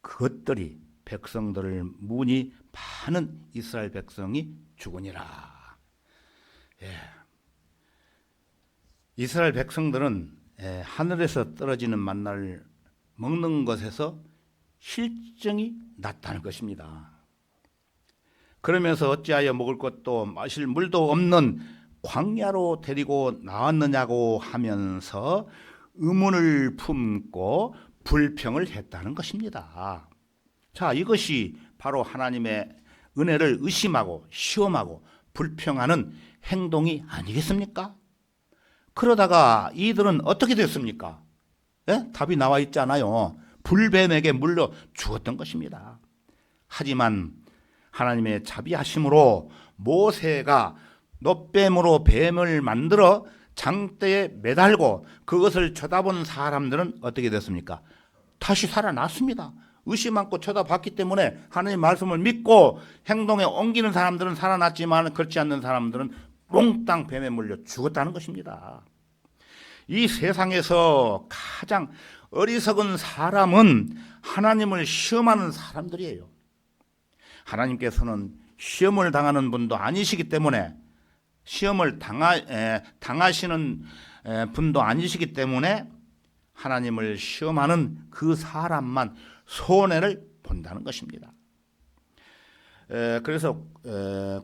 그것들이 백성들을 문이 많은 이스라엘 백성이 죽으니라. 예. 이스라엘 백성들은 하늘에서 떨어지는 만나를 먹는 것에서 실증이 났다는 것입니다. 그러면서 어찌하여 먹을 것도 마실 물도 없는 광야로 데리고 나왔느냐고 하면서 의문을 품고 불평을 했다는 것입니다. 자, 이것이 바로 하나님의 은혜를 의심하고 시험하고 불평하는 행동이 아니겠습니까? 그러다가 이들은 어떻게 됐습니까? 답이 나와 있잖아요. 불뱀에게 물려 죽었던 것입니다. 하지만 하나님의 자비하심으로 모세가 놋뱀으로 뱀을 만들어 장대에 매달고 그것을 쳐다본 사람들은 어떻게 됐습니까? 다시 살아났습니다. 의심 않고 쳐다봤기 때문에 하나님의 말씀을 믿고 행동에 옮기는 사람들은 살아났지만 그렇지 않는 사람들은 몽땅 뱀에 물려 죽었다는 것입니다. 이 세상에서 가장 어리석은 사람은 하나님을 시험하는 사람들이에요. 하나님께서는 시험을 당하는 분도 아니시기 때문에 시험을 당하시는 분도 아니시기 때문에 하나님을 시험하는 그 사람만 손해를 본다는 것입니다. 그래서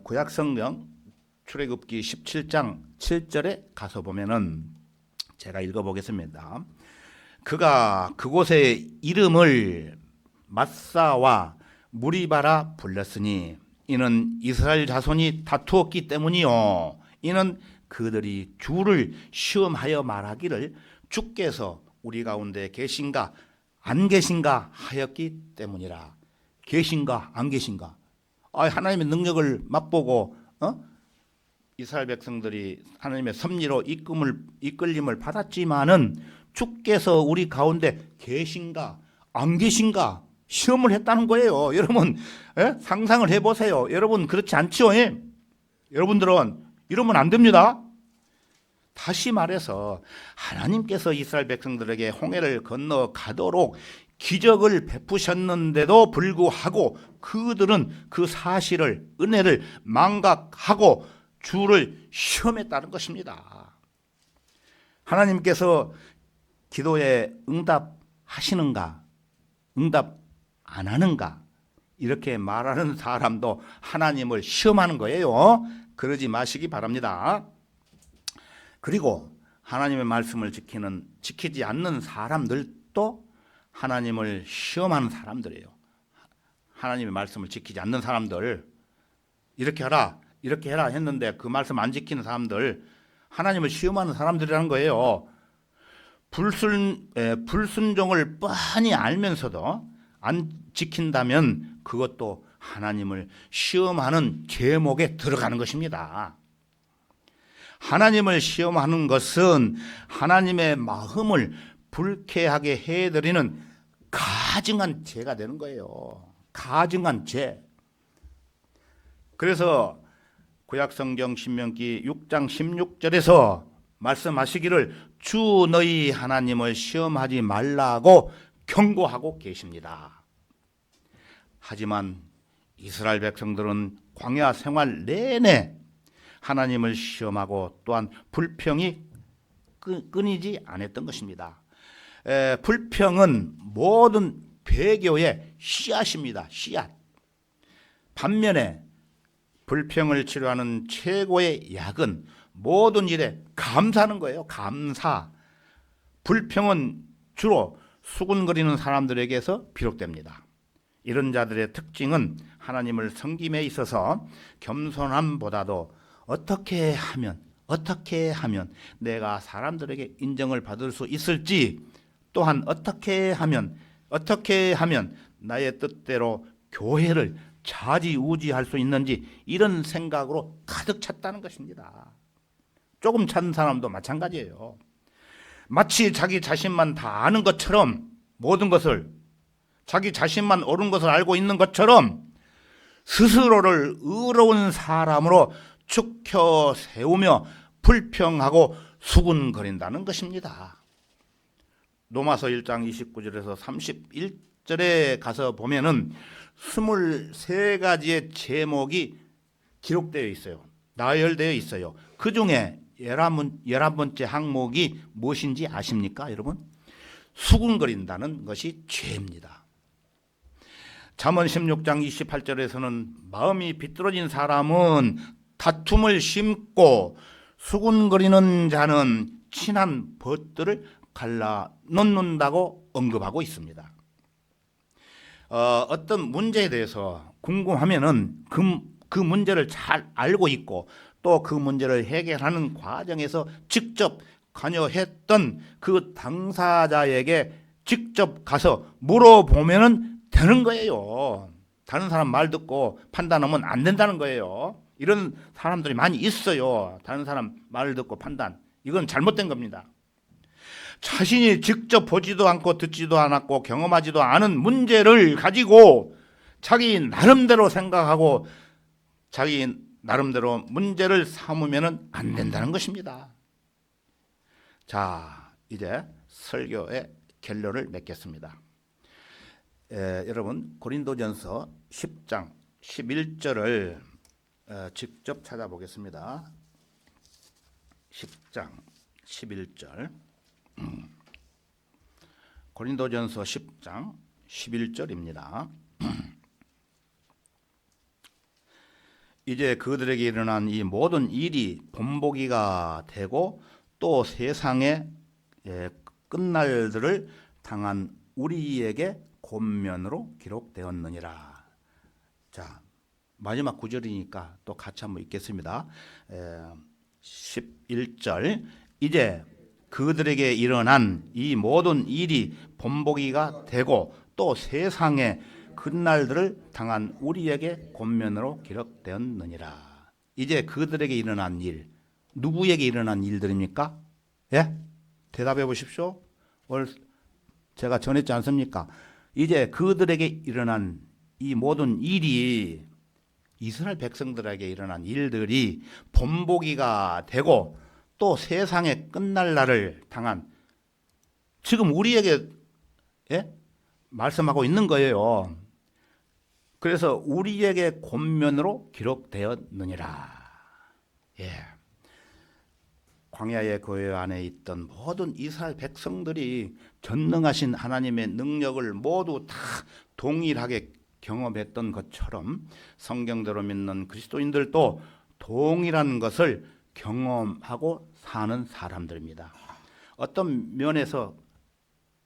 구약성경 출애굽기 17장 7절에 가서 보면은 제가 읽어보겠습니다. 그가 그곳의 이름을 마사와 무리바라 불렀으니 이는 이스라엘 자손이 다투었기 때문이요. 이는 그들이 주를 시험하여 말하기를 주께서 우리 가운데 계신가 안 계신가 하였기 때문이라. 계신가 안 계신가. 하나님의 능력을 맛보고 이스라엘 백성들이 하나님의 섭리로 이끌림을 받았지만은 주께서 우리 가운데 계신가 안 계신가 시험을 했다는 거예요. 여러분 상상을 해보세요. 여러분 그렇지 않지요? 여러분들은 이러면 안 됩니다. 다시 말해서 하나님께서 이스라엘 백성들에게 홍해를 건너가도록 기적을 베푸셨는데도 불구하고 그들은 그 사실을 은혜를 망각하고 주를 시험했다는 것입니다. 하나님께서 기도에 응답하시는가 응답 안 하는가 이렇게 말하는 사람도 하나님을 시험하는 거예요. 그러지 마시기 바랍니다. 그리고 하나님의 말씀을 지키지 않는 사람들도 하나님을 시험하는 사람들이에요. 하나님의 말씀을 지키지 않는 사람들, 이렇게 하라 이렇게 해라 했는데 그 말씀 안 지키는 사람들, 하나님을 시험하는 사람들이라는 거예요. 불순종을 뻔히 알면서도 안 지킨다면 그것도 하나님을 시험하는 제목에 들어가는 것입니다. 하나님을 시험하는 것은 하나님의 마음을 불쾌하게 해드리는 가증한 죄가 되는 거예요. 가증한 죄. 그래서 구약성경 신명기 6장 16절에서 말씀하시기를 주 너희 하나님을 시험하지 말라고 경고하고 계십니다. 하지만 이스라엘 백성들은 광야 생활 내내 하나님을 시험하고 또한 불평이 끊이지 않았던 것입니다. 불평은 모든 배교의 씨앗입니다. 씨앗. 반면에 불평을 치료하는 최고의 약은 모든 일에 감사하는 거예요. 감사. 불평은 주로 수군거리는 사람들에게서 비롯됩니다. 이런 자들의 특징은 하나님을 섬김에 있어서 겸손함보다도 어떻게 하면 내가 사람들에게 인정을 받을 수 있을지, 또한 어떻게 하면 나의 뜻대로 교회를 좌지우지할 수 있는지, 이런 생각으로 가득 찼다는 것입니다. 조금 찬 사람도 마찬가지예요. 마치 자기 자신만 다 아는 것처럼, 모든 것을 자기 자신만 옳은 것을 알고 있는 것처럼 스스로를 의로운 사람으로 축혀 세우며 불평하고 수군거린다는 것입니다. 로마서 1장 29절에서 8절에 가서 보면은 23가지의 제목이 기록되어 있어요. 나열되어 있어요. 그 중에 11번째 항목이 무엇인지 아십니까, 여러분? 수군거린다는 것이 죄입니다. 잠언 16장 28절에서는 마음이 비뚤어진 사람은 다툼을 심고 수군거리는 자는 친한 벗들을 갈라놓는다고 언급하고 있습니다. 어떤 문제에 대해서 궁금하면은 그 문제를 잘 알고 있고 또 그 문제를 해결하는 과정에서 직접 관여했던 그 당사자에게 직접 가서 물어보면은 되는 거예요. 다른 사람 말 듣고 판단하면 안 된다는 거예요. 이런 사람들이 많이 있어요. 다른 사람 말을 듣고 판단. 이건 잘못된 겁니다. 자신이 직접 보지도 않고 듣지도 않았고 경험하지도 않은 문제를 가지고 자기 나름대로 생각하고 자기 나름대로 문제를 삼으면 안 된다는 것입니다. 자, 이제 설교의 결론을 맺겠습니다. 여러분 고린도전서 10장 11절을 직접 찾아보겠습니다. 10장 11절 고린도전서 10장 11절입니다. 이제 그들에게 일어난 이 모든 일이 본보기가 되고 또 세상의 끝날들을 당한 우리에게 권면으로 기록되었느니라. 자, 마지막 구절이니까 또 같이 한번 읽겠습니다. 11절 이제 그들에게 일어난 이 모든 일이 본보기가 되고 또 세상의 끝날들을 당한 우리에게 권면으로 기록되었느니라. 이제 그들에게 일어난 일, 누구에게 일어난 일들입니까? 예? 대답해 보십시오. 오늘 제가 전했지 않습니까? 이제 그들에게 일어난 이 모든 일이 이스라엘 백성들에게 일어난 일들이 본보기가 되고 또 세상의 끝날 날을 당한 지금 우리에게 말씀하고 있는 거예요. 그래서 우리에게 권면으로 기록되었느니라. 예. 광야의 고요 안에 있던 모든 이스라엘 백성들이 전능하신 하나님의 능력을 모두 다 동일하게 경험했던 것처럼 성경대로 믿는 그리스도인들도 동일한 것을 경험하고 사는 사람들입니다. 어떤 면에서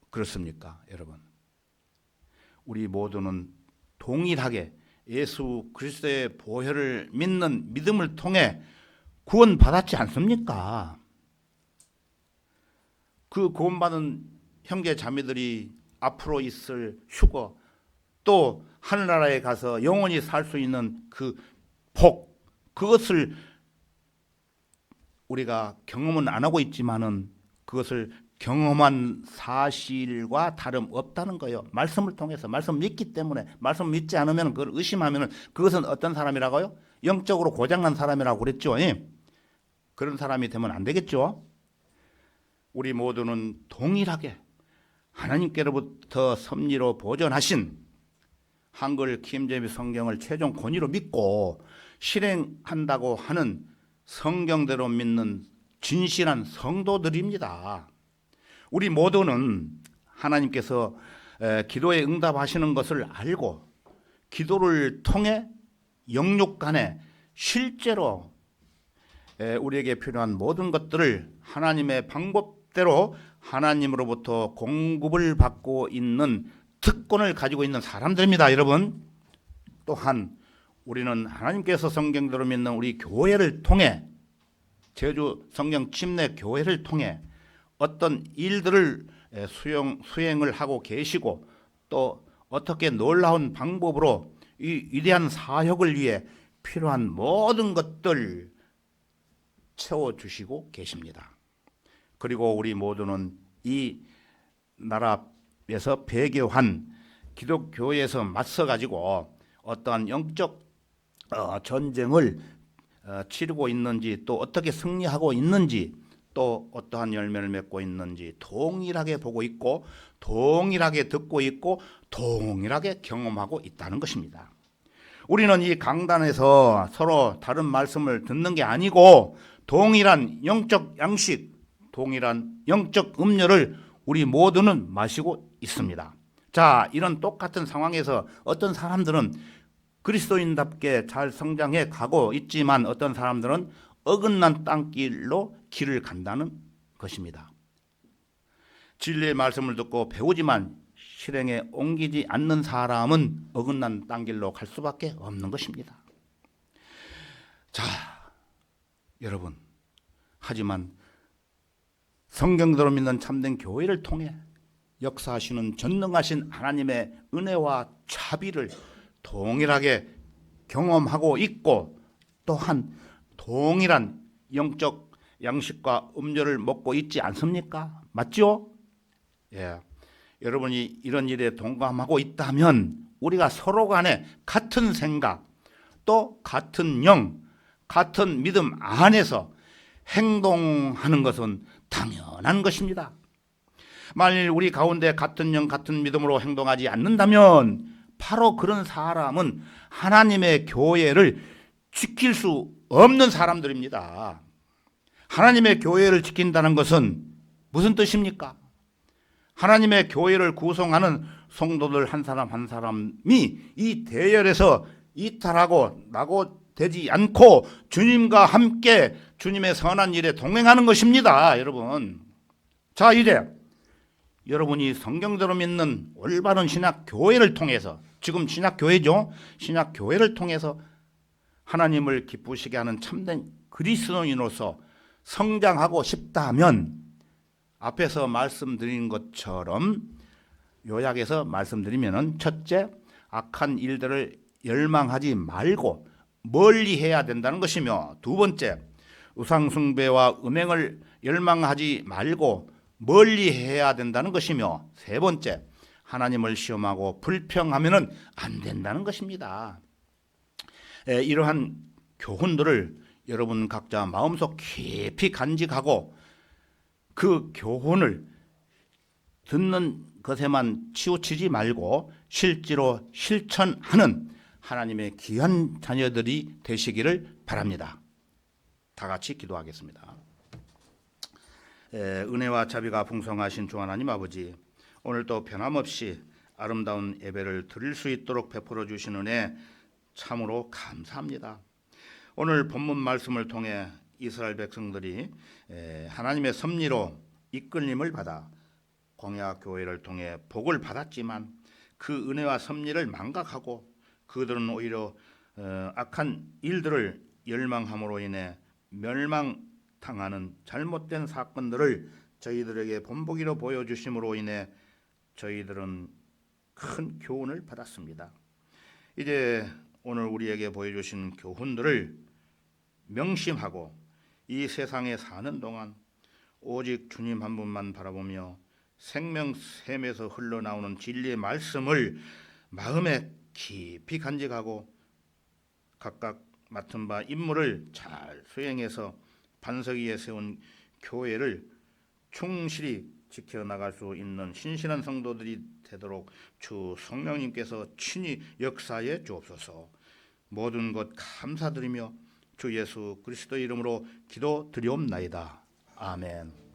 그렇습니까, 여러분? 우리 모두는 동일하게 예수 그리스도의 보혈을 믿는 믿음을 통해 구원받았지 않습니까? 그 구원받은 형제 자매들이 앞으로 있을 휴거 또 하늘나라에 가서 영원히 살 수 있는 그 복, 그것을 우리가 경험은 안 하고 있지만은 그것을 경험한 사실과 다름없다는 거예요. 말씀을 통해서 말씀 믿기 때문에. 말씀 믿지 않으면 그걸 의심하면 그것은 어떤 사람이라고요? 영적으로 고장난 사람이라고 그랬죠. 그런 사람이 되면 안 되겠죠. 우리 모두는 동일하게 하나님께로부터 섭리로 보존하신 한글 킹제임스 성경을 최종 권위로 믿고 실행한다고 하는 성경대로 믿는 진실한 성도들입니다. 우리 모두는 하나님께서 기도에 응답하시는 것을 알고 기도를 통해 영육 간에 실제로 우리에게 필요한 모든 것들을 하나님의 방법대로 하나님으로부터 공급을 받고 있는 특권을 가지고 있는 사람들입니다. 여러분, 또한 우리는 하나님께서 성경대로 믿는 우리 교회를 통해 제주 성경 침례 교회를 통해 어떤 일들을 수행을 하고 계시고 또 어떻게 놀라운 방법으로 이 위대한 사역을 위해 필요한 모든 것들 채워주시고 계십니다. 그리고 우리 모두는 이 나라에서 배교한 기독교에서 맞서가지고 어떠한 영적 전쟁을 치르고 있는지 또 어떻게 승리하고 있는지 또 어떠한 열매를 맺고 있는지 동일하게 보고 있고 동일하게 듣고 있고 동일하게 경험하고 있다는 것입니다. 우리는 이 강단에서 서로 다른 말씀을 듣는 게 아니고 동일한 영적 양식, 동일한 영적 음료를 우리 모두는 마시고 있습니다. 자, 이런 똑같은 상황에서 어떤 사람들은 그리스도인답게 잘 성장해 가고 있지만 어떤 사람들은 어긋난 땅길로 길을 간다는 것입니다. 진리의 말씀을 듣고 배우지만 실행에 옮기지 않는 사람은 어긋난 땅길로 갈 수밖에 없는 것입니다. 자, 여러분, 하지만 성경대로 믿는 참된 교회를 통해 역사하시는 전능하신 하나님의 은혜와 자비를 동일하게 경험하고 있고 또한 동일한 영적 양식과 음료를 먹고 있지 않습니까? 맞죠? 예. 여러분이 이런 일에 동감하고 있다면 우리가 서로 간에 같은 생각 또 같은 영, 같은 믿음 안에서 행동하는 것은 당연한 것입니다. 만일 우리 가운데 같은 영, 같은 믿음으로 행동하지 않는다면 바로 그런 사람은 하나님의 교회를 지킬 수 없는 사람들입니다. 하나님의 교회를 지킨다는 것은 무슨 뜻입니까? 하나님의 교회를 구성하는 성도들 한 사람 한 사람이 이 대열에서 이탈하고 낙오되지 않고 주님과 함께 주님의 선한 일에 동행하는 것입니다, 여러분. 자, 이제 여러분이 성경대로 믿는 올바른 신약 교회를 통해서, 지금 신약 교회죠, 신약 교회를 통해서 하나님을 기쁘시게 하는 참된 그리스도인으로서 성장하고 싶다면 앞에서 말씀드린 것처럼 요약해서 말씀드리면은 첫째, 악한 일들을 열망하지 말고 멀리해야 된다는 것이며, 두 번째, 우상숭배와 음행을 열망하지 말고 멀리해야 된다는 것이며, 세 번째, 하나님을 시험하고 불평하면은 안 된다는 것입니다. 이러한 교훈들을 여러분 각자 마음속 깊이 간직하고 그 교훈을 듣는 것에만 치우치지 말고 실제로 실천하는 하나님의 귀한 자녀들이 되시기를 바랍니다. 다 같이 기도하겠습니다. 은혜와 자비가 풍성하신 주 하나님 아버지, 오늘도 변함없이 아름다운 예배를 드릴 수 있도록 베풀어 주신 은혜 참으로 감사합니다. 오늘 본문 말씀을 통해 이스라엘 백성들이 하나님의 섭리로 이끌림을 받아 광야 교회를 통해 복을 받았지만 그 은혜와 섭리를 망각하고 그들은 오히려 악한 일들을 열망함으로 인해 멸망당하는 잘못된 사건들을 저희들에게 본보기로 보여주심으로 인해 저희들은 큰 교훈을 받았습니다. 이제 오늘 우리에게 보여주신 교훈들을 명심하고 이 세상에 사는 동안 오직 주님 한 분만 바라보며 생명샘에서 흘러나오는 진리의 말씀을 마음에 깊이 간직하고 각각 맡은 바 임무를 잘 수행해서 반석 위에 세운 교회를 충실히 지켜나갈 수 있는 신실한 성도들이 되도록 주 성령님께서 친히 역사해 주옵소서. 모든 것 감사드리며 주 예수 그리스도 이름으로 기도드리옵나이다. 아멘.